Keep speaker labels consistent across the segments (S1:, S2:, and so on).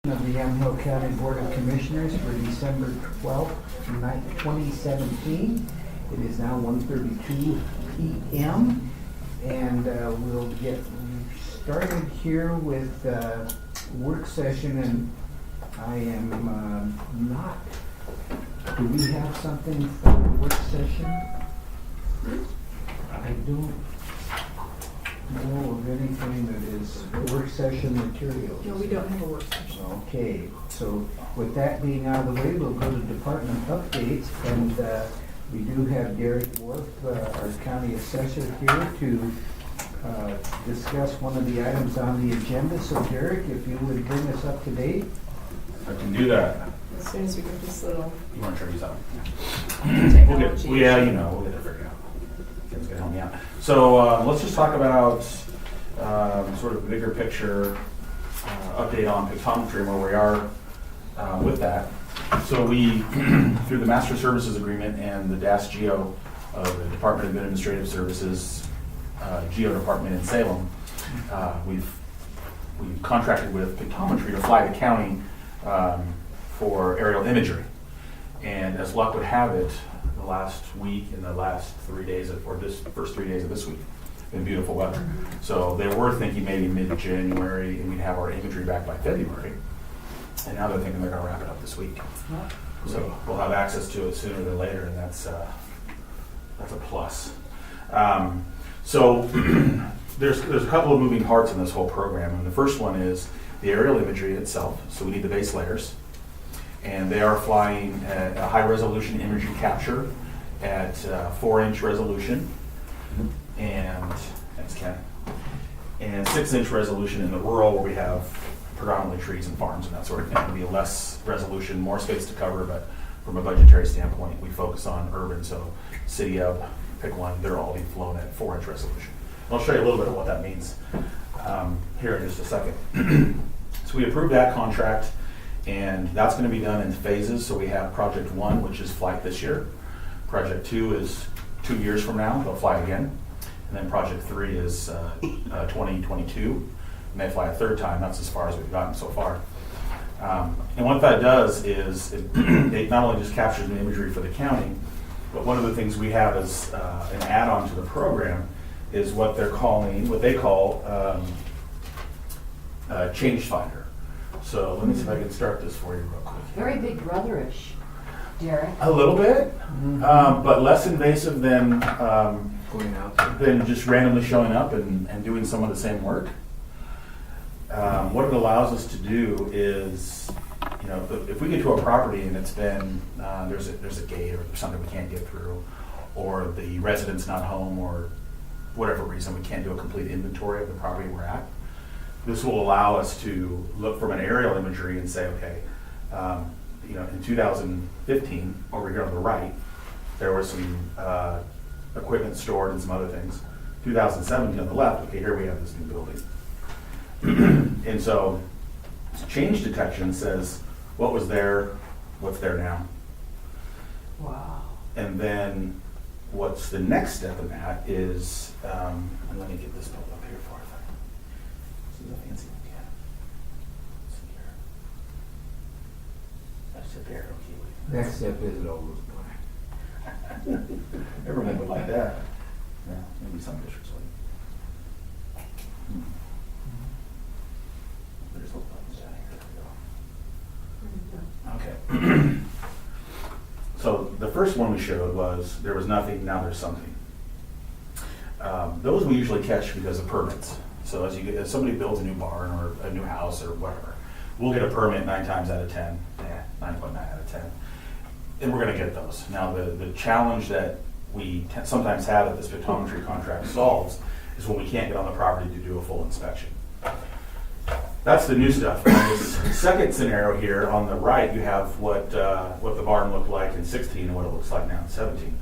S1: Of the Yamhill County Board of Commissioners for December 12th, 2017. It is now 1:32 p.m. and we'll get started here with work session, and I am not. Do we have something for the work session? I don't know of anything that is work session materials.
S2: No, we don't have a work session.
S1: Okay, so with that being out of the way, we'll go to department updates, and we do have Derek Wolf, our county assessor, here to discuss one of the items on the agenda. So Derek, if you would bring us up to date.
S3: I can do that.
S2: As soon as we get this little
S3: You want to try these out?
S2: technology.
S3: We'll get it figured out. Ken's gonna help me out. So let's just talk about sort of the bigger picture update on pictometry and where we are with that. So we, through the Master Services Agreement and the DAS Geo of the Department of Administrative Services Geo Department in Salem, we've contracted with pictometry to fly the county for aerial imagery. And as luck would have it, the last week and the last 3 days or this first 3 days of this week, been beautiful weather. So they were thinking maybe mid-January and we'd have our imagery back by February. And now they're thinking they're going to wrap it up this week. So we'll have access to it sooner than later, and that's a plus. So there's a couple of moving parts in this whole program, and the first one is the aerial imagery itself. So we need the base layers, and they are flying at a high resolution imagery capture at 4-inch resolution, and thanks Ken, and 6-inch resolution in the rural where we have predominantly trees and farms and that sort of thing. It'll be less resolution, more space to cover, but from a budgetary standpoint, we focus on urban. So city up, pick one, they're all being flown at 4-inch resolution. I'll show you a little bit of what that means here in just a second. So we approved that contract, and that's going to be done in phases. So we have project 1, which is flight this year. Project 2 is 2 years from now, they'll fly again. And then project 3 is 2022. And they fly a third time. That's as far as we've gotten so far. And what that does is it not only just captures the imagery for the county, but one of the things we have as an add-on to the program is what they call Change Finder. So let me see if I can start this for you real quick.
S4: Very Big Brotherish, Derek.
S3: A little bit, but less invasive than
S1: Going out there.
S3: than just randomly showing up and doing some of the same work. What it allows us to do is, if we get to a property and it's been, there's a gate or something we can't get through, or the resident's not home, or whatever reason we can't do a complete inventory of the property we're at, this will allow us to look from an aerial imagery and say, okay, in 2015, over here on the right, there was some equipment stored and some other things. 2017 on the left, okay, here we have this new building. And so change detection says what was there, what's there now.
S4: Wow.
S3: And then what's the next step in that is, and let me get this pulled up here for you. This is a fancy one, yeah. Let's see here. That's it there, okay.
S1: Next step is it always black.
S3: Everyone would like that. Yeah, maybe some districts would. There's little buttons down here. There we go. Okay. So the first one we showed was there was nothing, now there's something. Those we usually catch because of permits. So as somebody builds a new barn or a new house or whatever, we'll get a permit 9 times out of 10, 9.9 out of 10. And we're going to get those. Now the challenge that we sometimes have that this pictometry contract solves is when we can't get on the property to do a full inspection. That's the new stuff. On this second scenario here on the right, you have what the barn looked like in 16 and what it looks like now in 17.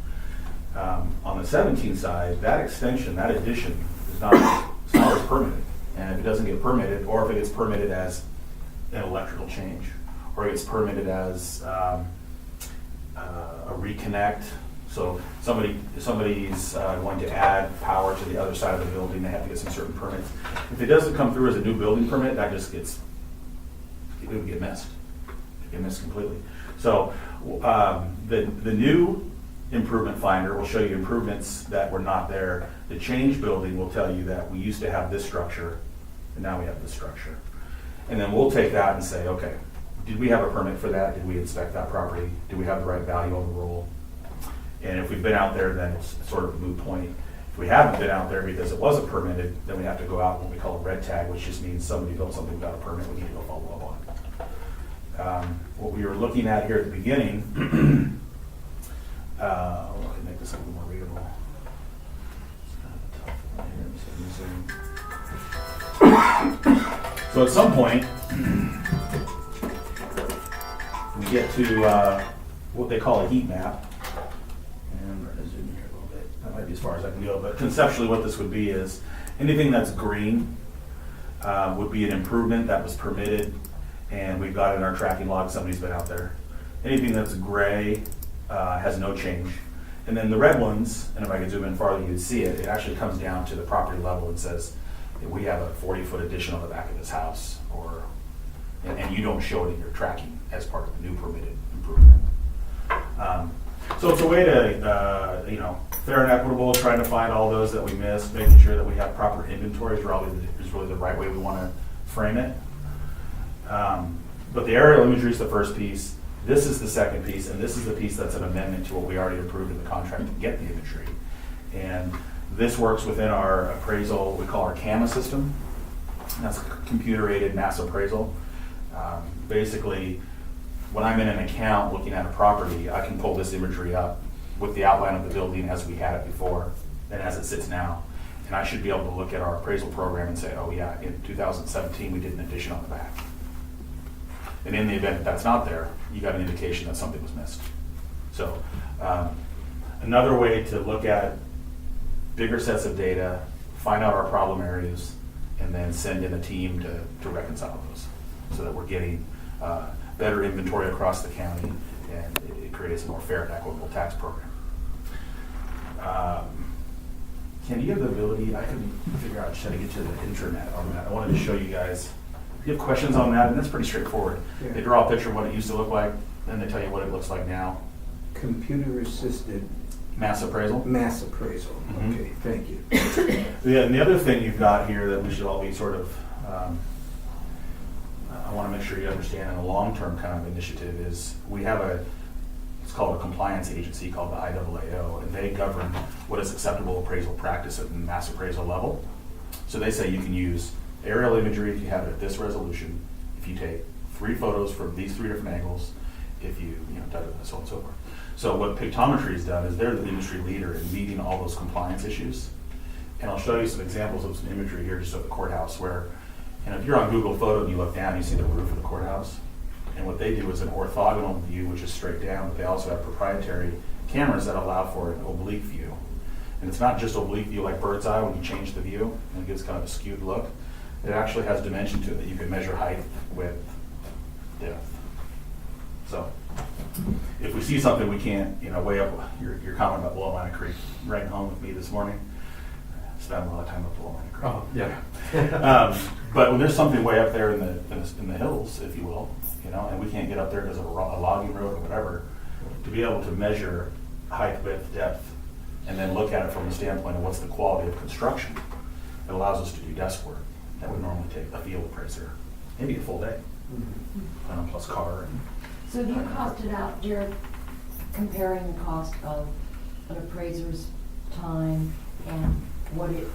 S3: On the 17 side, that extension, that addition, is not always permitted. And if it doesn't get permitted, or if it gets permitted as an electrical change, or it gets permitted as a reconnect. So somebody's going to add power to the other side of the building, they have to get some certain permits. If it doesn't come through as a new building permit, that just gets would get missed. It'd get missed completely. So the new improvement finder will show you improvements that were not there. The change building will tell you that we used to have this structure, and now we have this structure. And then we'll take that and say, okay, did we have a permit for that? Did we inspect that property? Do we have the right value on the roll? And if we've been out there, then it's sort of a moot point. If we haven't been out there because it wasn't permitted, then we have to go out what we call a red tag, which just means somebody built something without a permit, we need to go follow up on it. What we were looking at here at the beginning, I can make this a little more readable. It's kind of a tough one here. So at some point, we get to what they call a heat map. And we're going to zoom here a little bit. That might be as far as I can go. But conceptually what this would be is anything that's green would be an improvement that was permitted, and we've got in our tracking log somebody's been out there. Anything that's gray has no change. And then the red ones, and if I could zoom in farther, you'd see it, it actually comes down to the property level and says, we have a 40-foot addition on the back of this house, and you don't show it in your tracking as part of the new permitted improvement. So it's a way to, fair and equitable, trying to find all those that we missed, making sure that we have proper inventory is really the right way we want to frame it. But the aerial imagery is the first piece. This is the second piece, and this is the piece that's an amendment to what we already approved in the contract to get the imagery. And this works within our appraisal, we call our CAMA system. That's computer-aided mass appraisal. Basically, when I'm in an account looking at a property, I can pull this imagery up with the outline of the building as we had it before and as it sits now. And I should be able to look at our appraisal program and say, oh yeah, in 2017 we did an addition on the back. And in the event that that's not there, you got an indication that something was missed. So another way to look at bigger sets of data, find out our problem areas, and then send in a team to reconcile those so that we're getting better inventory across the county, and it creates a more fair and equitable tax program. Can you have the ability, I couldn't figure out how to get to the internet on that. I wanted to show you guys. If you have questions on that, and that's pretty straightforward.
S1: Yeah.
S3: They draw a picture of what it used to look like, then they tell you what it looks like now.
S1: Computer-assisted
S3: Mass appraisal.
S1: mass appraisal.
S3: Mhm.
S1: Okay, thank you.
S3: Yeah, and the other thing you've got here that we should all be sort of, I want to make sure you understand in a long-term kind of initiative is we have it's called a compliance agency called the IAAO, and they govern what is acceptable appraisal practice at the mass appraisal level. So they say you can use aerial imagery if you have it at this resolution, if you take 3 photos from these 3 different angles, if you, so on and so forth. So what pictometry has done is they're the industry leader in meeting all those compliance issues. And I'll show you some examples of some imagery here just at the courthouse where, if you're on Google Photo and you look down, you see the roof of the courthouse. And what they do is an orthogonal view, which is straight down, but they also have proprietary cameras that allow for an oblique view. And it's not just oblique view like bird's eye when you change the view, and it gives kind of a skewed look. It actually has dimension to it that you can measure height, width, depth. So if we see something we can't, way up, your comment about Below Minor Creek, right home with me this morning. Spent a lot of time up Below Minor Creek.
S5: Oh, yeah.
S3: But when there's something way up there in the hills, if you will, and we can't get up there because of a logging road or whatever, to be able to measure height, width, depth, and then look at it from the standpoint of what's the quality of construction, it allows us to do desk work that would normally take a field appraiser maybe a full day, plus car.
S4: So do you cost it out, Jared, comparing the cost of an appraiser's time and what it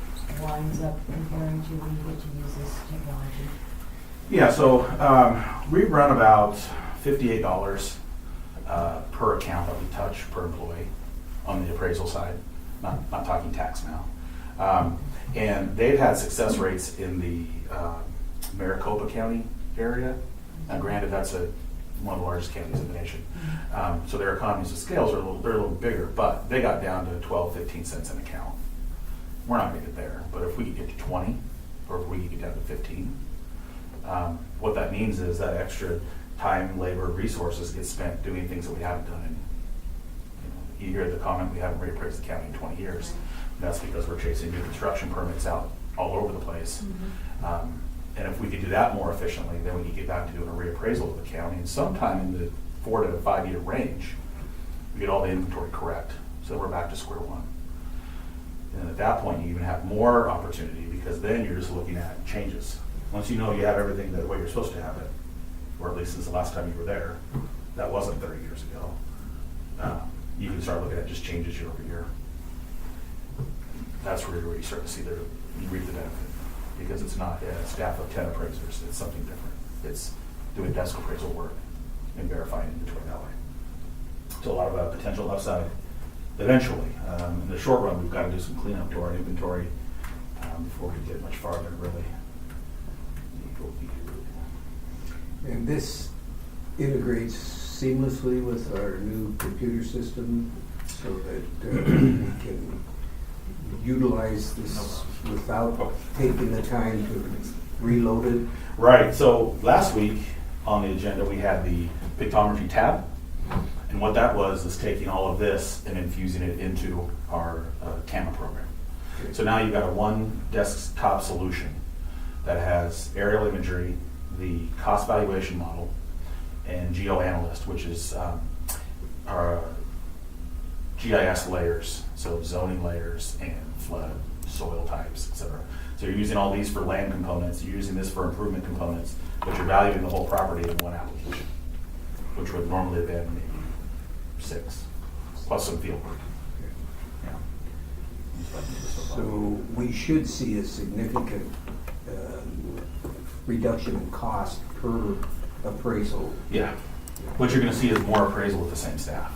S4: winds up comparing to when you get to use this technology?
S3: Yeah, so we run about $58 per account that we touch per employee on the appraisal side, not talking tax now. And they've had success rates in the Maricopa County area. Now granted, that's one of the largest counties in the nation. So their economies of scales they're a little bigger, but they got down to 12, 15 cents an account. We're not gonna get there, but if we could get to 20, or if we could get down to 15, what that means is that extra time, labor, resources get spent doing things that we haven't done in, you hear the comment, we haven't reappraised the county in 20 years. And that's because we're chasing new construction permits out all over the place. And if we could do that more efficiently, then we could get back to doing a reappraisal of the county, and sometime in the 4 to 5 year range, we get all the inventory correct, so we're back to square one. And at that point, you even have more opportunity, because then you're just looking at changes. Once you know you have everything the way you're supposed to have it, or at least since the last time you were there, that wasn't 30 years ago, you can start looking at just changes year over year. That's really where you start to see you reap the benefit, because it's not a staff of 10 appraisers, it's something different. It's doing desk appraisal work and verifying inventory that way. So a lot of potential upside eventually. In the short run, we've got to do some cleanup to our inventory before we get much farther, really.
S1: And this integrates seamlessly with our new computer system so that we can utilize this without taking the time to reload it.
S3: Right, so last week on the agenda, we had the pictometry tab. And what that was is taking all of this and infusing it into our TAMA program. So now you've got a one desktop solution that has aerial imagery, the cost valuation model, and GeoAnalyst, which is our GIS layers, so zoning layers and flood, soil types, etc. So you're using all these for land components, you're using this for improvement components, but you're valuing the whole property in one application, which would normally have been maybe 6, plus some field work. Yeah.
S1: So we should see a significant reduction in cost per appraisal.
S3: Yeah. What you're going to see is more appraisal with the same staff,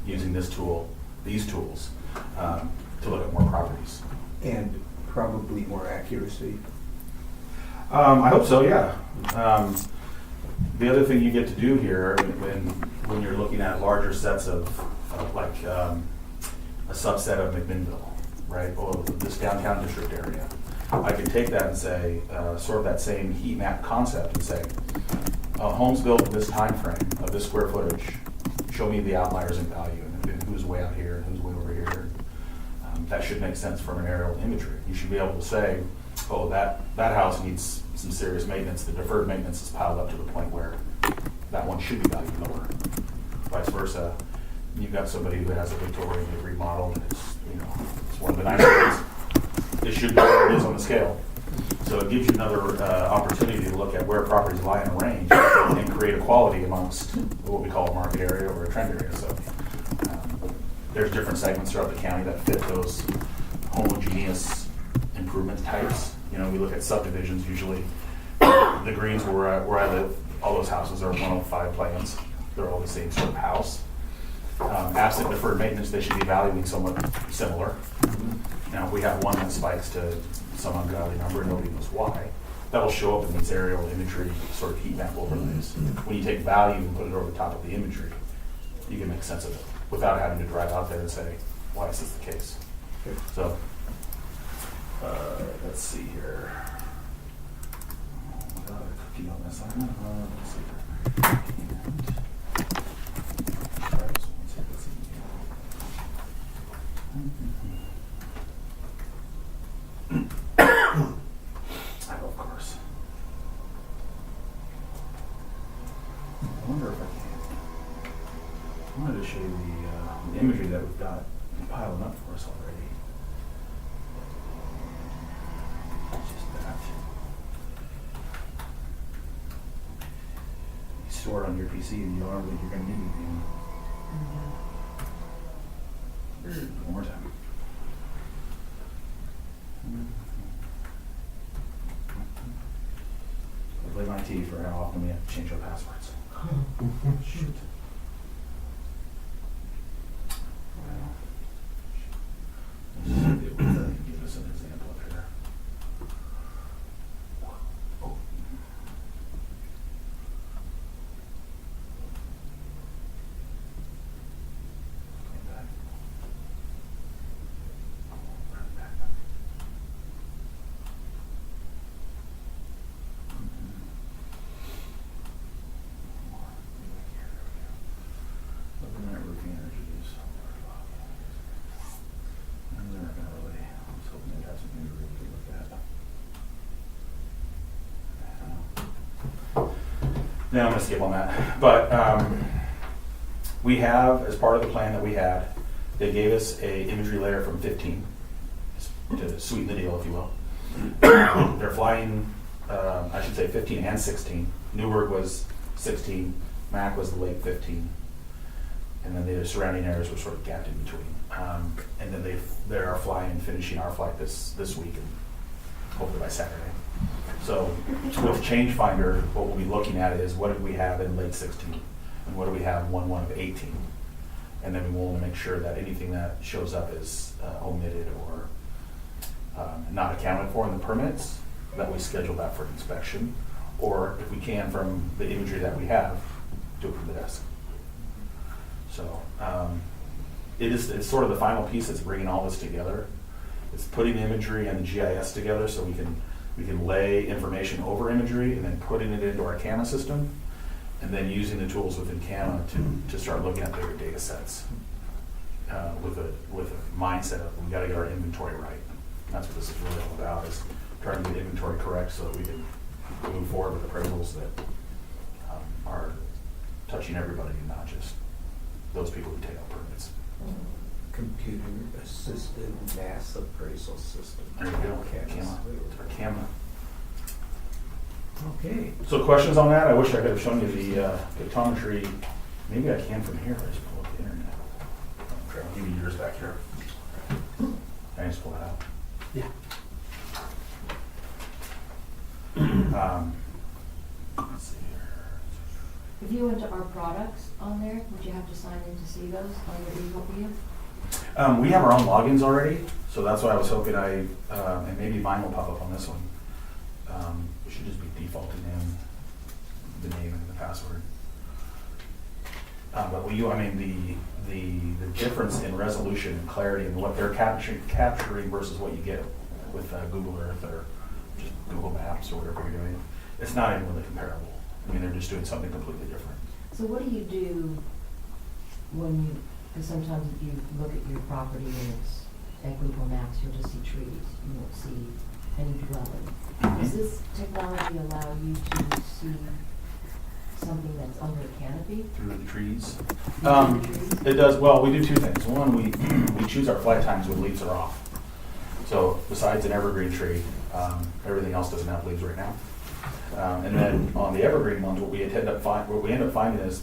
S3: using this tool, these tools, to look at more properties.
S1: And probably more accuracy.
S3: I hope so, yeah. The other thing you get to do here when you're looking at larger sets of like a subset of McMinnville, right, or this downtown district area, I can take that and say, sort of that same heat map concept and say, homes built in this time frame of this square footage, show me the outliers in value and who's way out here and who's way over here. That should make sense from an aerial imagery. You should be able to say, oh, that house needs some serious maintenance. The deferred maintenance is piled up to the point where that one should be valued lower. Vice versa, you've got somebody who has a Victorian remodel and it's one of the nicer ones. It should be where it is on the scale. So it gives you another opportunity to look at where properties lie in a range and create equality amongst what we call a market area or a trend area. So there's different segments throughout the county that fit those homogeneous improvement types. We look at subdivisions usually. The greens where I live, all those houses are 105 plans. They're all the same sort of house. Absent deferred maintenance, they should be valuing somewhat similar. Now, if we have one that spikes to some ungodly number, nobody knows why, that'll show up in these aerial imagery sort of heat map overlays. When you take value and put it over the top of the imagery, you can make sense of it without having to drive out there and say, why is this the case?
S1: Okay.
S3: So, let's see here. Got a cookie on this. Let's see here. Of course. I wonder if I can. I wanted to show you the imagery that we've got piling up for us already. Just that. You store it on your PC and you don't think you're going to need anything. One more time. I blame IT for how often we have to change our passwords. Shoot. Well, let's see if we can give us an example of here. Oh. Going back. Right back up. No, I'm gonna skip on that. But we have, as part of the plan that we had, they gave us a imagery layer from 15 to sweeten the deal, if you will. They're flying, I should say 15 and 16. Newark was 16, Mac was the late 15. And then the surrounding areas were sort of gapped in between. And then they are flying and finishing our flight this week, and hopefully by Saturday. So with Changefinder, what we'll be looking at is what did we have in late 16, and what do we have 1/1 of 18, and then we will make sure that anything that shows up is omitted or not accounted for in the permits, that we schedule that for inspection, or if we can from the imagery that we have, do it from the desk. So it's sort of the final piece that's bringing all this together. It's putting the imagery and the GIS together so we can lay information over imagery and then putting it into our CAMA system, and then using the tools within CAMA to start looking at bigger data sets with a mindset of we got to get our inventory right. And that's what this is really all about, is trying to get inventory correct so that we can move forward with appraisals that are touching everybody and not just those people who take out permits.
S1: Computer-assisted mass appraisal system.
S3: There you go, CAMA. It's our CAMA.
S1: Okay.
S3: So questions on that? I wish I could have shown you the pictometry. Maybe I can from here. I just pull up the internet. Okay, I'll give you yours back here. I just pull it out.
S5: Yeah.
S3: Let's see here.
S4: If you went to our products on there, would you have to sign in to see those on your Eagle View?
S3: We have our own logins already, so that's why I was hoping and maybe mine will pop up on this one. We should just be defaulting in the name and the password. But the difference in resolution and clarity and what they're capturing versus what you get with Google Earth or just Google Maps or whatever you're doing, it's not even really comparable. I mean, they're just doing something completely different.
S4: So what do you do when because sometimes if you look at your property and it's at Google Maps, you'll just see trees, you won't see any dwelling. Does this technology allow you to see something that's under a canopy?
S3: Through the trees.
S4: Through the trees?
S3: It does, well, we do two things. One, we choose our flight times when leaves are off. So besides an evergreen tree, everything else doesn't have leaves right now. And then on the evergreen ones, what we end up finding is,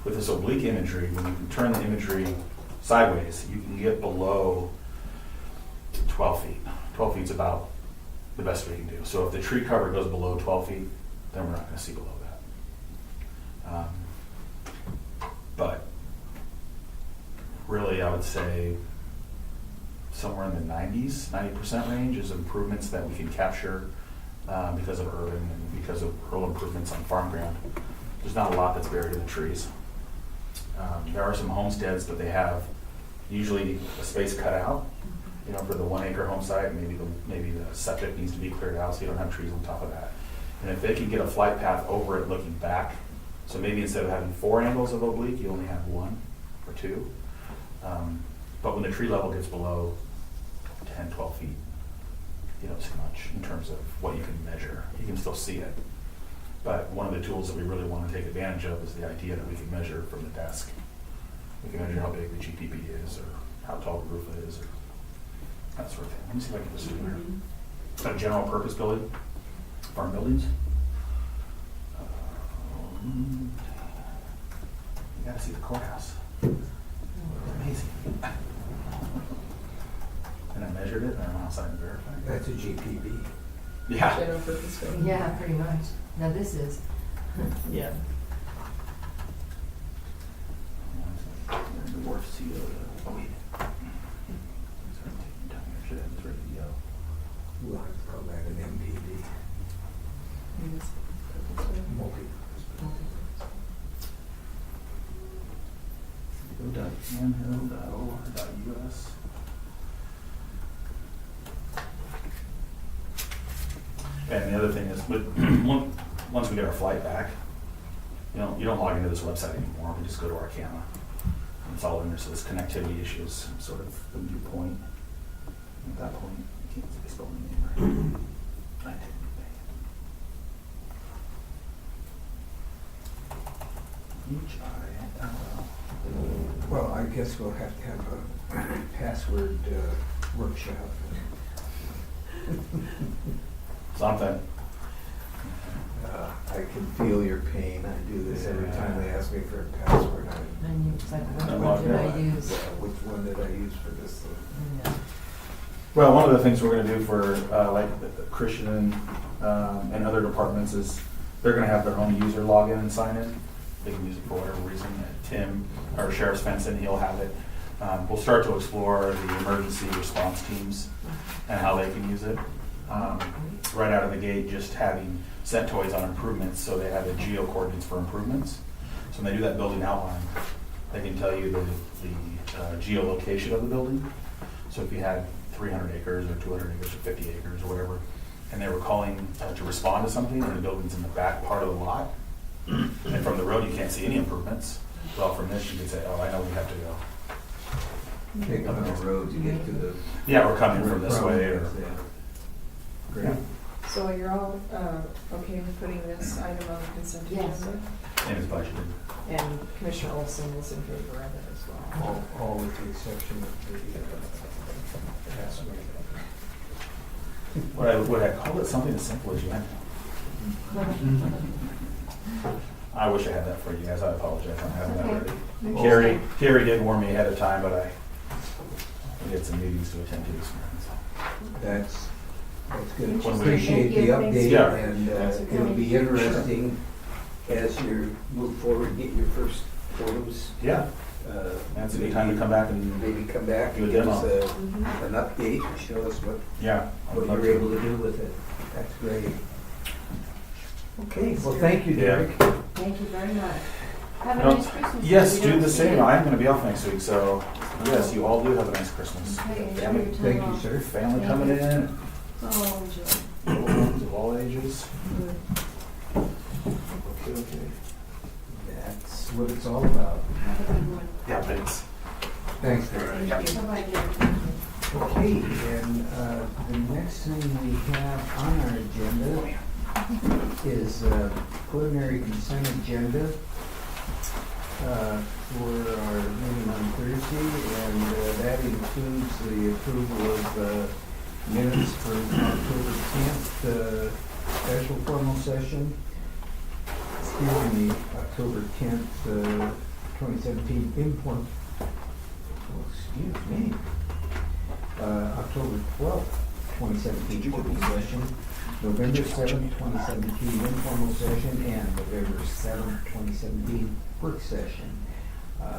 S3: with this oblique imagery, when you can turn the imagery sideways, you can get below 12 feet. 12 feet is about the best we can do. So if the tree cover goes below 12 feet, then we're not going to see below that. But really, I would say somewhere in the 90% range is improvements that we can capture because of urban and because of rural improvements on farm ground. There's not a lot that's buried in the trees. There are some homesteads, but they have usually a space cut out, for the 1 acre home site. Maybe the septic needs to be cleared out so you don't have trees on top of that. And if they can get a flight path over it looking back, so maybe instead of having 4 angles of oblique, you only have 1 or 2. But when the tree level gets below 10, 12 feet, you don't see much in terms of what you can measure. You can still see it. But one of the tools that we really want to take advantage of is the idea that we can measure from the desk. We can measure how big the GPP is, or how tall the roof is, or that sort of thing. Let me see if I can just do here. A general purpose building, farm buildings. You gotta see the courthouse. It's amazing. And I measured it, and I'm outside and verified.
S1: That's a GPB.
S3: Yeah.
S2: General purpose building.
S4: Yeah, pretty much. Now this is.
S2: Yeah.
S3: The wharf seal. Oh, wait. Sorry, taking time here. Should have this ready to go.
S1: We'll have to call that an MPD.
S3: Go.manhill.or.us. And the other thing is, once we get our flight back, you don't log into this website anymore. We just go to our CAMA. And it's all in there, so this connectivity issue is sort of the new point. At that point, you can't spell the name right. I didn't.
S1: Well, I guess we'll have to have a password workshop.
S3: Something.
S1: I can feel your pain. I do this every time they ask me for a password.
S4: And you, it's like,
S3: Unlock
S4: what did I
S3: it.
S4: use?
S1: Which one did I use for this thing?
S4: Yeah.
S3: Well, one of the things we're gonna do for, like Christian and other departments is they're gonna have their own user login and sign in. They can use it for whatever reason. Tim, our Sheriff's Fenton, he'll have it. We'll start to explore the emergency response teams and how they can use it. Right out of the gate, just having centoids on improvements, so they have the geo coordinates for improvements. So when they do that building outline, they can tell you the geolocation of the building. So if you had 300 acres or 200 acres or 50 acres or whatever, and they were calling to respond to something, and the building's in the back part of the lot, and from the road you can't see any improvements. Well, from this you can say, oh, I know we have to go.
S1: Take on the road to get to the.
S3: Yeah, we're coming from this way, or,
S1: Great.
S3: yeah.
S2: So you're all okay with putting this item on the consent
S4: Yes.
S2: agenda?
S3: And it's budgeted.
S2: And Commissioner Olson is in favor of it as well.
S1: All with the exception of the password.
S3: Would I call it something as simple as you had? I wish I had that for you guys. I apologize. I don't have that
S4: Okay.
S3: ready. Carrie did warn me ahead of time, but we had some meetings to attend to this morning. So.
S1: That's good.
S3: Interesting.
S1: Appreciate the
S4: Thank you.
S1: update,
S3: Yeah.
S1: and
S4: Thanks for
S1: it'll
S4: coming.
S1: be interesting as you move forward, get your first photos.
S3: Yeah, that's a good time to come back and,
S1: Maybe come back
S3: Do a
S1: and give us
S3: demo.
S1: an update and show us
S3: yeah.
S1: what you're able to do with it. That's great. Okay, well, thank you,
S3: Yeah.
S1: Derek.
S4: Thank you very much. Have a
S3: No,
S4: nice Christmas.
S3: Yes,
S4: if we
S3: do
S4: don't
S3: the
S4: see
S3: same.
S4: you.
S3: I'm gonna be off next week, so yes, you all do have a nice Christmas.
S4: Okay, enjoy
S3: Family,
S4: your time
S1: Thank you,
S4: off.
S1: sir.
S3: family
S4: Thank
S3: coming
S4: you.
S3: in,
S4: Oh, enjoy.
S3: little ones of all ages.
S4: Good.
S3: Okay.
S1: That's what it's all about.
S4: Have a good one.
S3: Yeah, thanks.
S1: Thanks, Derek.
S4: Thank you. Bye-bye, dear.
S1: Okay, and the next thing we have on our agenda is preliminary consent agenda for our meeting on Thursday, and that includes the approval of minutes for October 10th special formal session. Excuse me, October 10th, 2017 informal. Excuse me. October 12th, 2017 open session, November 7th, 2017 informal session, and November 7th, 2017 work session.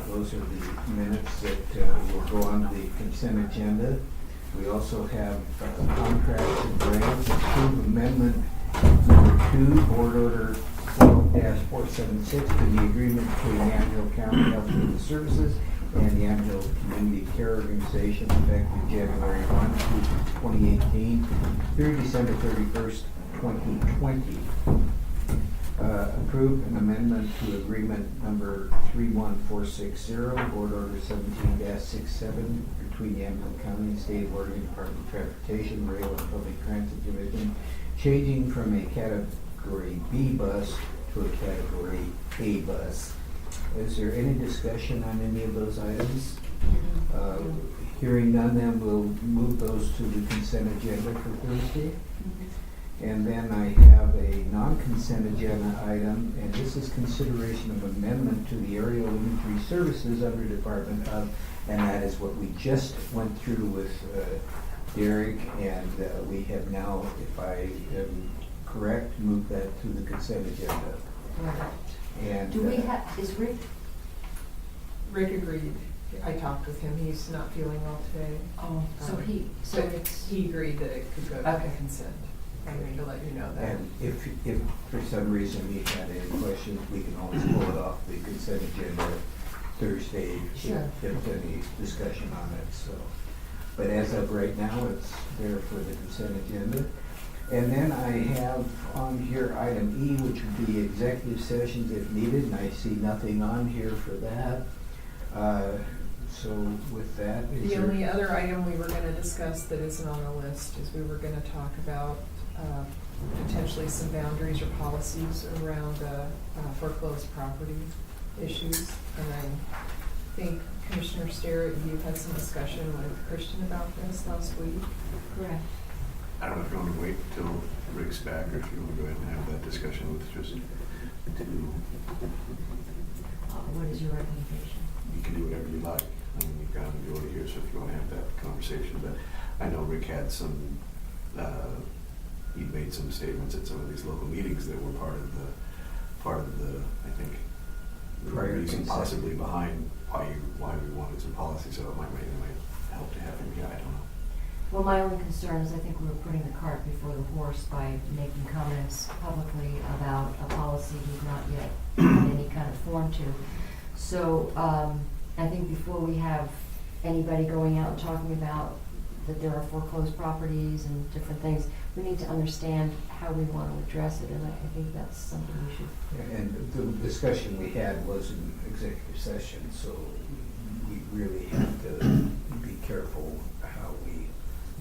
S1: Those are the minutes that will go on the consent agenda. We also have contracts and grants, approve amendment number 2, board order 12-476 to the agreement between Yamhill County Health and Human Services and the Yamhill Community Care Organization effective January 1, 2018 through December 31st, 2020. Approve an amendment to agreement number 31460, board order 17-67 between Yamhill County and State of Oregon Department of Transportation, Rail and Public Transit Division, changing from a category B bus to a category A bus. Is there any discussion on any of those items? Hearing none, then we'll move those to the consent agenda for Thursday. And then I have a non-consent agenda item, and this is consideration of amendment to the aerial imagery services under Department of, and that is what we just went through with Derek, and we have now, if I am correct, moved that to the consent agenda.
S4: Right.
S1: And
S4: Do we have, is Rick?
S2: Rick agreed. I talked with him. He's not feeling well today.
S4: Oh, so
S2: But
S4: it's.
S2: he agreed that it could go to
S4: Okay.
S2: consent. I need to let you know that.
S1: And if for some reason we had any questions, we can always pull it off the consent agenda Thursday.
S4: Sure.
S1: If there's any discussion on it, so. But as of right now, it's there for the consent agenda. And then I have on here item E, which would be executive sessions if needed, and I see nothing on here for that. So with that, is
S2: The
S1: there?
S2: only other item we were gonna discuss that isn't on the list is we were gonna talk about potentially some boundaries or policies around foreclosed property. issues. And I think Commissioner Starrett, you had some discussion with Christian about this last week.
S4: Correct.
S5: I don't know if you want to wait till Rick's back, or if you want to go ahead and have that discussion with just two.
S4: What is your recommendation?
S5: You can do whatever you like. I mean, you've got a majority here, so if you want to have that conversation. But I know Rick had some, he'd made some statements at some of these local meetings that were part of the, I think, the
S1: Prior
S5: reason
S1: consent.
S5: possibly behind why we wanted some policy. So it might help to have him here. I don't know.
S4: Well, my only concern is I think we were putting the cart before the horse by making comments publicly about a policy we've not yet had any kind of form to. So I think before we have anybody going out and talking about that there are foreclosed properties and different things, we need to understand how we want to address it, and I think that's something we should.
S1: And the discussion we had was in executive session, so we really have to be careful how we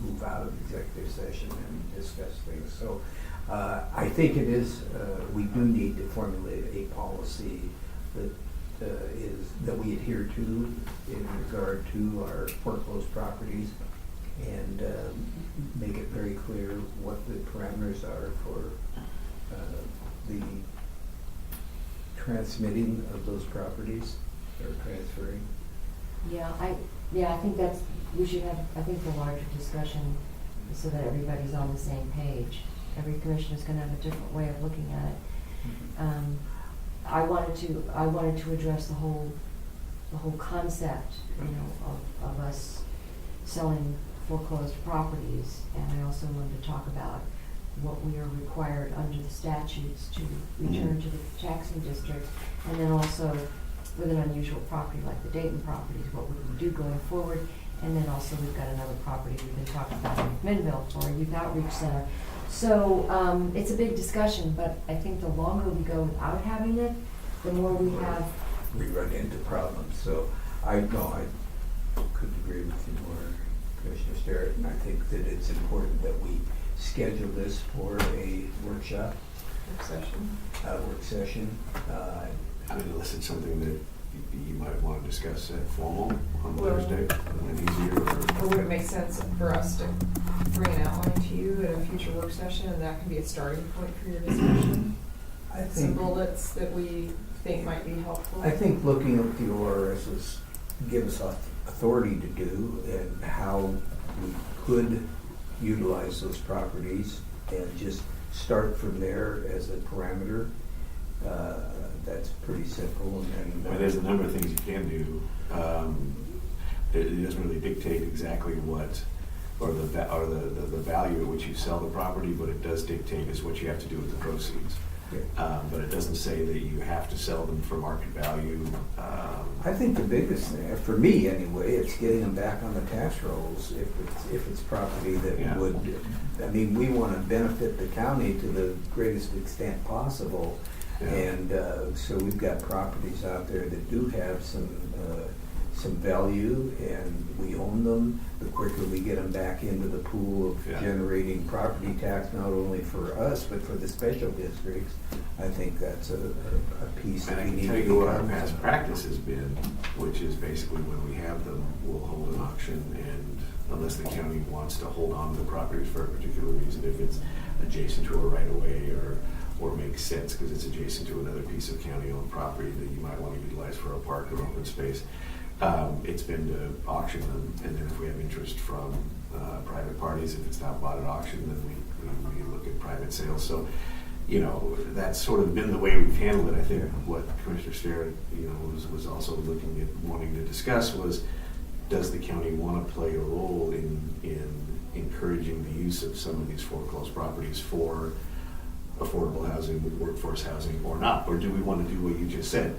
S1: move out of executive session and discuss things. So I think it is, we do need to formulate a policy that that we adhere to in regard to our foreclosed properties, and make it very clear what the parameters are for the transmitting of those properties or transferring.
S4: Yeah, I think we should have, I think, the larger discussion so that everybody's on the same page. Every commissioner's gonna have a different way of looking at it. I wanted to address the whole concept, of us selling foreclosed properties, and I also wanted to talk about what we are required under the statutes to return to the taxing district, and then also with an unusual property like the Dayton properties, what we would do going forward, and then also we've got another property we've been talking about in McMinnville for a youth outreach center. So it's a big discussion, but I think the longer we go without having it, the more we have.
S1: We run into problems, so I could agree with you more, Commissioner Starrett, and I think that it's important that we schedule this for a workshop, work session.
S5: I mean, unless it's something that you might want to discuss at formal on Thursday, when easier.
S2: Or would it make sense for us to bring an outline to you at a future work session, and that can be a starting point for your discussion?
S1: I
S2: Some
S1: think,
S2: bullets that we think might be helpful.
S1: I think looking at the ORSs give us authority to do, and how we could utilize those properties, and just start from there as a parameter. That's pretty simple, and
S5: Well, there's a number of things you can do. It doesn't really dictate exactly what, or the value at which you sell the property, but it does dictate is what you have to do with the proceeds.
S1: Yeah.
S5: But it doesn't say that you have to sell them for market value.
S1: I think the biggest thing, for me anyway, it's getting them back on the tax rolls if it's property that
S5: Yeah.
S1: would, I mean, we want to benefit the county to the greatest extent possible.
S5: Yeah.
S1: And so we've got properties out there that do have some value, and we own them. The quicker we get them back into the pool of
S5: Yeah.
S1: generating property tax, not only for us, but for the special districts, I think that's a piece
S5: And
S1: that
S5: I
S1: we
S5: can
S1: need
S5: tell
S1: to be
S5: you what our
S1: cognizant
S5: past
S1: of.
S5: practice has been, which is basically when we have them, we'll hold an auction, and unless the county wants to hold on to the properties for a particular reason, if it's adjacent to a right-of-way or makes sense because it's adjacent to another piece of county-owned property that you might want to utilize for a park or open space, it's been to auction them, and then if we have interest from private parties, if it's not bought at auction, then we look at private sales. So, that's sort of been the way we've handled it. I think what Commissioner Starrett, was also looking at wanting to discuss was, does the county want to play a role in encouraging the use of some of these foreclosed properties for affordable housing, workforce housing, or not? Or do we want to do what you just said?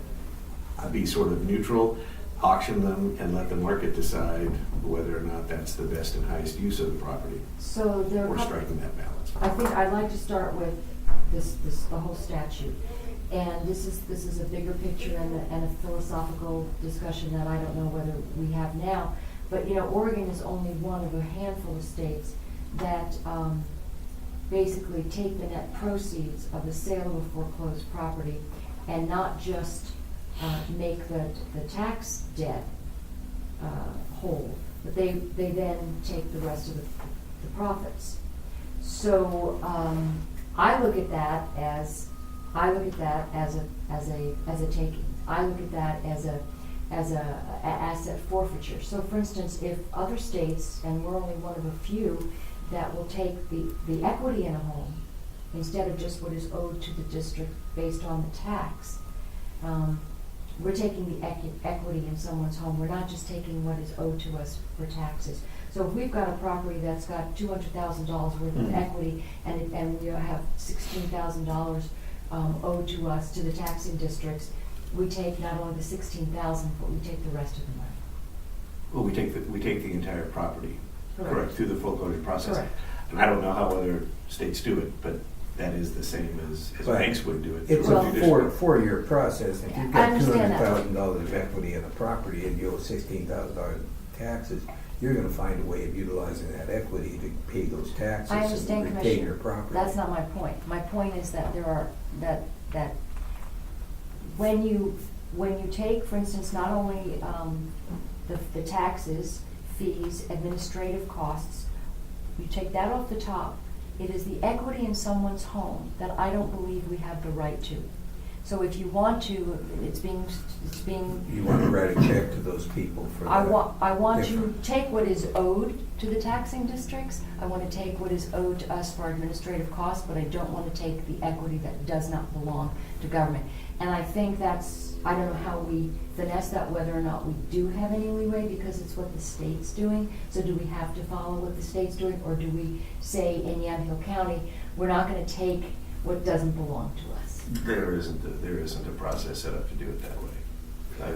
S5: Be sort of neutral, auction them, and let the market decide whether or not that's the best and highest use of the property,
S4: So there are
S5: or
S4: a couple-
S5: striking that balance.
S4: I think I'd like to start with the whole statute. And this is a bigger picture and a philosophical discussion that I don't know whether we have now. But, Oregon is only one of a handful of states that basically take the net proceeds of the sale of a foreclosed property and not just make the tax debt whole, but they then take the rest of the profits. So I look at that as a taking. I look at that as a asset forfeiture. So for instance, if other states, and we're only one of a few, that will take the equity in a home instead of just what is owed to the district based on the tax, we're taking the equity in someone's home. We're not just taking what is owed to us for taxes. So if we've got a property that's got $200,000 worth of equity, and we have $16,000 owed to us, to the taxing districts, we take not only the $16,000, but we take the rest of the money.
S5: Well, we take the entire property,
S4: Correct.
S5: correct, through the foreclosure process.
S4: Correct.
S5: And I don't know how other states do it, but that is the same as
S1: But
S5: banks would do it.
S1: It's
S5: through
S1: a
S5: judicial.
S1: four-year process. If you've
S4: I
S1: got
S4: understand that.
S1: $200,000 of equity in a property and you owe $16,000 in taxes, you're gonna find a way of utilizing that equity to pay those taxes
S4: I understand,
S1: and retain your
S4: Commissioner.
S1: property.
S4: That's not my point. My point is that that when you take, for instance, not only the taxes, fees, administrative costs, you take that off the top, it is the equity in someone's home that I don't believe we have the right to. So if you want to, it's being.
S1: You wanna write a check to those people for that.
S4: I want to
S1: difference.
S4: take what is owed to the taxing districts. I want to take what is owed to us for administrative costs, but I don't want to take the equity that does not belong to government. And I think that's, I don't know how we finesse that, whether or not we do have any leeway, because it's what the state's doing. So do we have to follow what the state's doing, or do we say in Yamhill County, we're not going to take what doesn't belong to us?
S5: There isn't a process set up to do it that way.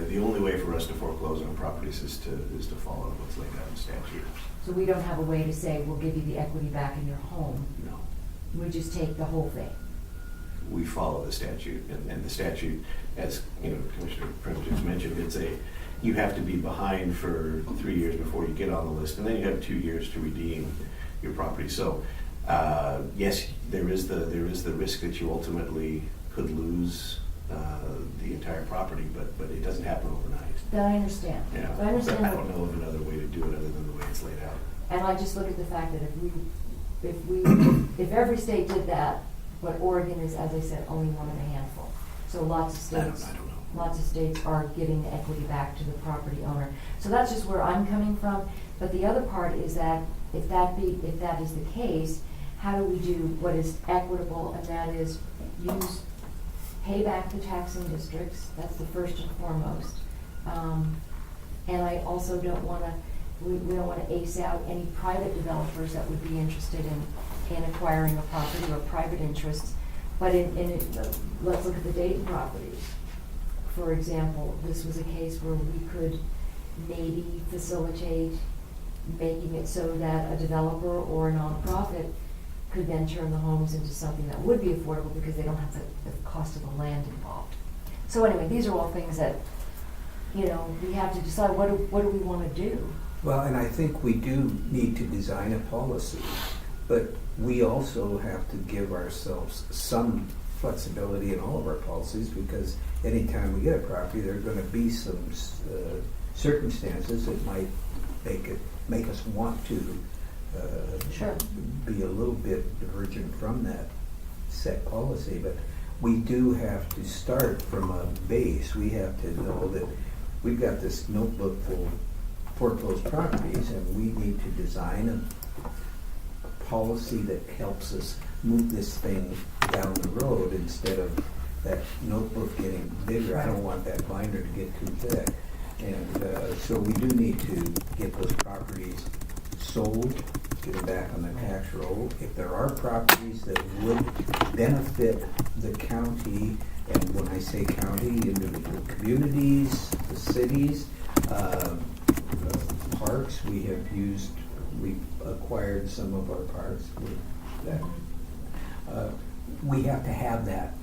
S5: The only way for us to foreclose on properties is to follow what's laid out in statute.
S4: So we don't have a way to say, we'll give you the equity back in your home.
S5: No.
S4: We just take the whole thing.
S5: We follow the statute, and the statute, as Commissioner Prim just mentioned, you have to be behind for 3 years before you get on the list, and then you have 2 years to redeem your property. So, yes, there is the risk that you ultimately could lose the entire property, but it doesn't happen overnight.
S4: That I understand.
S5: Yeah,
S4: I understand.
S5: but I don't know of another way to do it other than the way it's laid out.
S4: And I just look at the fact that if every state did that, but Oregon is, as I said, only one in a handful. So lots of
S5: I don't
S4: states,
S5: know.
S4: lots of states are giving the equity back to the property owner. So that's just where I'm coming from. But the other part is that if that is the case, how do we do what is equitable, and that is pay back the taxing districts. That's the first and foremost. And I also don't want to. We don't want to ace out any private developers that would be interested in acquiring a property, or private interests. But let's look at the Dayton properties. For example, this was a case where we could maybe facilitate making it so that a developer or a nonprofit could then turn the homes into something that would be affordable, because they don't have the cost of the land involved. So anyway, these are all things that, we have to decide, what do we want to do?
S1: Well, and I think we do need to design a policy, but we also have to give ourselves some flexibility in all of our policies, because anytime we get a property, there are going to be some circumstances that might make us want to
S4: Sure.
S1: be a little bit divergent from that set policy. But we do have to start from a base. We have to know that we've got this notebook full of foreclosed properties, and we need to design a policy that helps us move this thing down the road, instead of that notebook getting bigger. I don't want that binder to get too thick. And so we do need to get those properties sold, get them back on the tax roll. If there are properties that would benefit the county, and when I say county, individual communities, the cities, parks, we've acquired some of our parks with that. We have to have that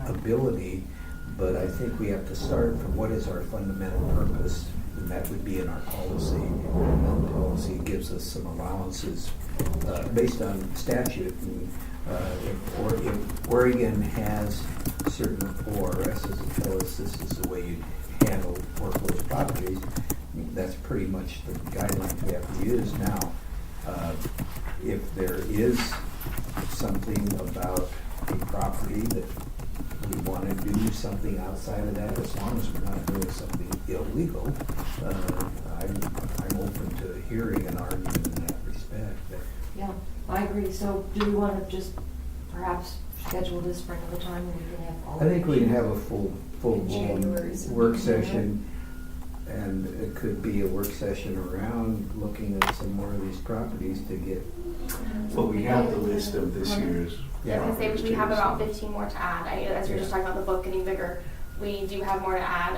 S1: ability, but I think we have to start from what is our fundamental purpose, and that would be in our policy. And the policy gives us some allowances based on statute. And, if Oregon has certain ORSs, as well Silas, this is the way you handle foreclosed properties. That's pretty much the guidelines we have to use now. If there is something about a property that we want to do something outside of that, as long as we're not doing something illegal, I'm open to hearing an argument in that respect.
S4: Yeah, I agree. So do we want to just perhaps schedule this for another time when we can have all?
S1: I think we can have a
S2: In
S1: full-blown
S2: January,
S1: work session, and it could be a work session around looking at some more of these properties to get.
S5: Well, we have the list of this year's.
S6: I was gonna say, we have about
S5: properties,
S6: 15 more to add. As we were just talking about the book getting bigger, we do have more to add,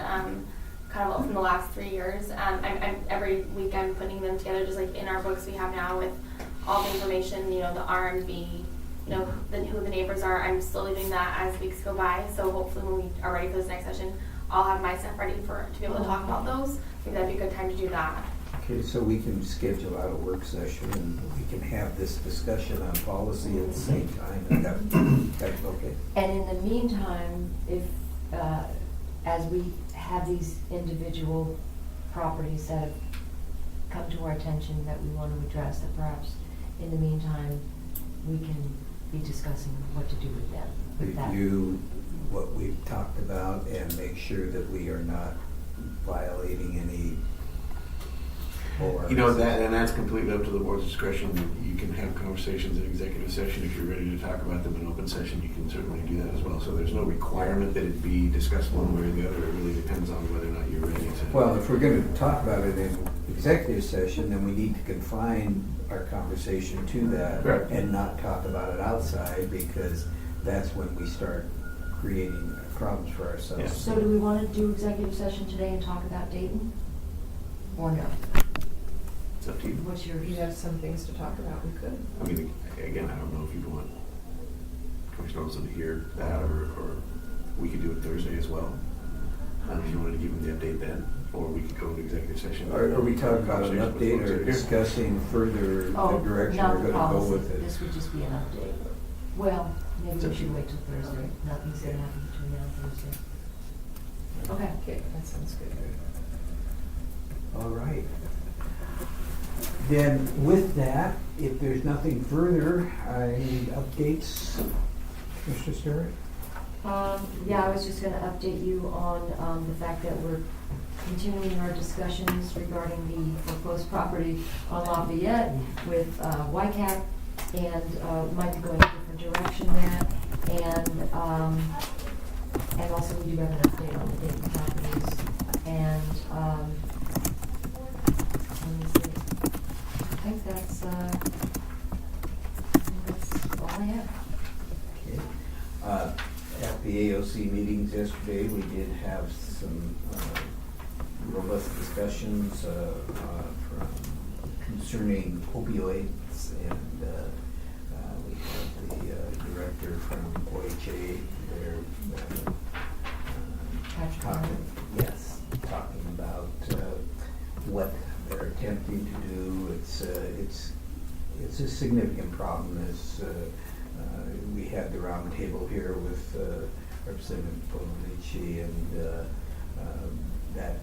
S6: kind of from the last 3 years. Every week I'm putting them together, just like in our books we have now with all the information, the RMV, who the neighbors are. I'm slowly doing that as weeks go by, so hopefully when we are ready for this next session, I'll have my stuff ready to be able to talk about those. I think that'd be a good time to do that.
S1: Okay, so we can schedule out a work session and we can have this discussion on policy at the same time. That's okay.
S4: And in the meantime, if, as we have these individual properties that have come to our attention that we want to address, that perhaps in the meantime, we can be discussing what to do with them. With that.
S1: Review what we've talked about and make sure that we are not violating any.
S5: And that's completely up to the board's discretion. You can have conversations in executive session. If you're ready to talk about them in open session, you can certainly do that as well. So there's no requirement that it be discussed one way or the other. It really depends on whether or not you're ready to.
S1: Well, if we're gonna talk about it in executive session, then we need to confine our conversation to that.
S5: Correct.
S1: And not talk about it outside, because that's when we start creating problems for ourselves.
S5: Yeah.
S4: So do we want to do executive session today and talk about Dayton? Or no?
S5: It's up to you.
S4: What's your?
S2: If you have some things to talk about, we could.
S5: I mean, again, I don't know if you'd want Commissioner Olson to hear that, or we could do it Thursday as well. If you wanted to give them the update then, or we could go into executive session.
S1: Are we talking about an
S5: Conversation with
S1: update
S5: folks
S1: or
S5: that are here.
S1: discussing further the direction
S4: not
S1: we're gonna go
S4: policy.
S1: with it?
S4: This would just be an update. Well, maybe
S5: It's
S4: we
S5: up to
S4: should
S5: you.
S4: wait till Thursday. Nothing's gonna happen between now and Thursday. Okay.
S2: Okay, that sounds good.
S1: All right. Then with that, if there's nothing further, any updates, Mr. Stewart?
S4: Yeah, I was just gonna update you on, the fact that we're continuing our discussions regarding the foreclosed property on Lafayette with, YCAP, and, might be going a different direction there, and also we do have an update on the Dayton properties, and, let me see. I think that's all I have.
S1: Okay. At the AOC meetings yesterday, we did have some robust discussions concerning opioids, and we had the director from OHA there talking about what they're attempting to do. It's a significant problem. We had the round table here with Representative Polici, and that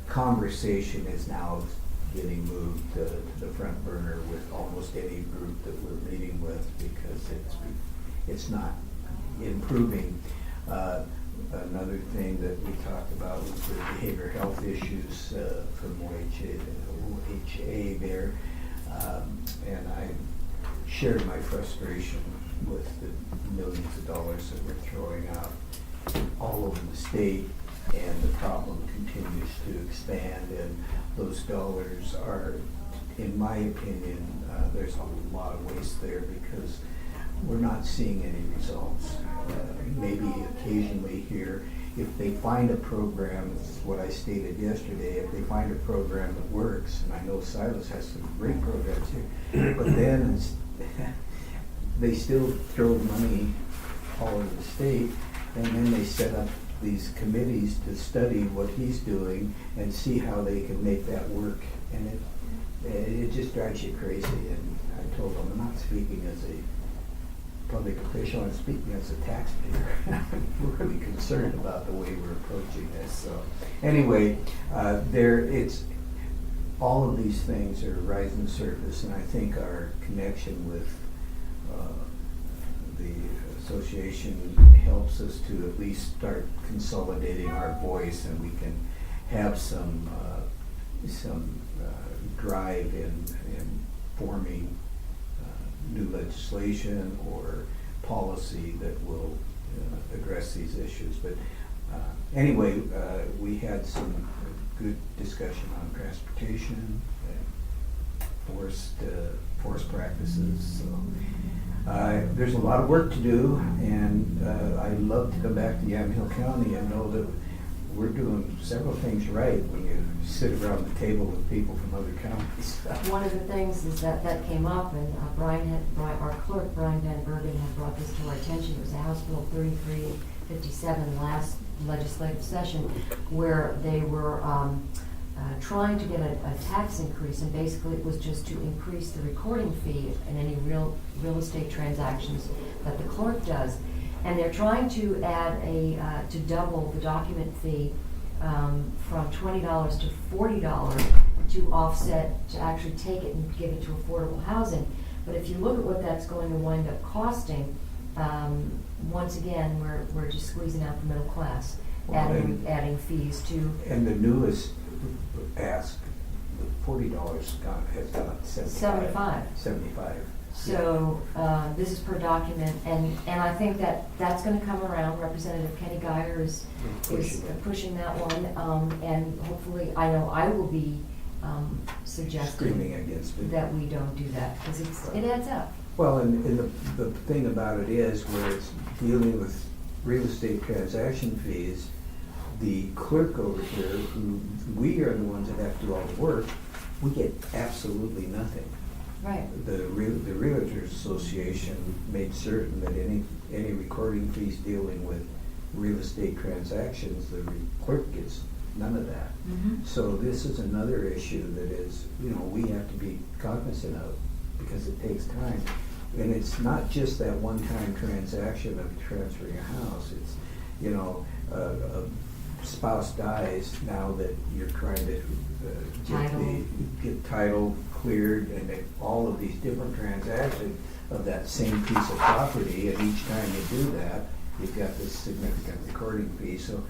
S1: conversation is now getting moved to the front burner with almost any group that we're meeting with, because it's not improving. Another thing that we talked about was the behavioral health issues from OHA there, and I shared my frustration with the millions of dollars that we're throwing out all over the state, and the problem continues to expand, and those dollars are, in my opinion, there's a lot of waste there, because we're not seeing any results. Maybe occasionally here, if they find a program, this is what I stated yesterday, if they find a program that works, and I know Silas has some great programs here, but then they still throw money all over the state, and then they set up these committees to study what he's doing and see how they can make that work, and it just drives you crazy. And I told him, I'm not speaking as a public official and speaking as a taxpayer. We're really concerned about the way we're approaching this. So anyway, all of these things are rising surface, and I think our connection with the association helps us to at least start consolidating our voice, and we can have some drive in forming new legislation or policy that will address these issues. But anyway, we had some good discussion on transportation and forest practices. So there's a lot of work to do, and I'd love to come back to Yamhill County and know that we're doing several things right when you sit around the table with people from other counties.
S4: One of the things is that came up, and our clerk, Brian Van Bergen, had brought this to our attention. It was a House Bill 3357 last legislative session, where they were trying to get a tax increase, and basically it was just to increase the recording fee in any real estate transactions that the clerk does. And they're trying to add to double the document fee from $20 to $40 to offset, to actually take it and give it to affordable housing. But if you look at what that's going to wind up costing, once again, we're just squeezing out the middle class, adding fees to.
S1: And the newest ask, the $40 has gone up to 75.
S4: So this is per document, and I think that's going to come around. Representative Kenny Geyer is pushing that one, and hopefully, I know I will be suggesting
S1: Screaming against it.
S4: that we don't do that, because it adds up.
S1: Well, and the thing about it is, where it's dealing with real estate transaction fees, the clerk over here, who we are the ones that have to do all the work, we get absolutely nothing.
S4: Right.
S1: The Realtors Association made certain that any recording fees dealing with real estate transactions, the clerk gets none of that.
S4: Mm-hmm.
S1: So this is another issue that is, we have to be cognizant of, because it takes time. And it's not just that one-time transaction of transferring a house. It's, a spouse dies, now that you're trying to get title cleared, and all of these different transactions of that same piece of property, and each time you do that, you've got this significant recording fee. So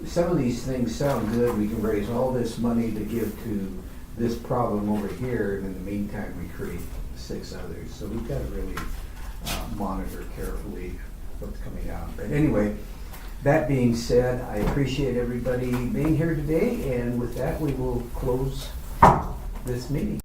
S1: some of these things sound good. We can raise all this money to give to this problem over here, and in the meantime we create 6 others. So we've got to really monitor carefully what's coming out. But anyway, that being said, I appreciate everybody being here today, and with that we will close this meeting.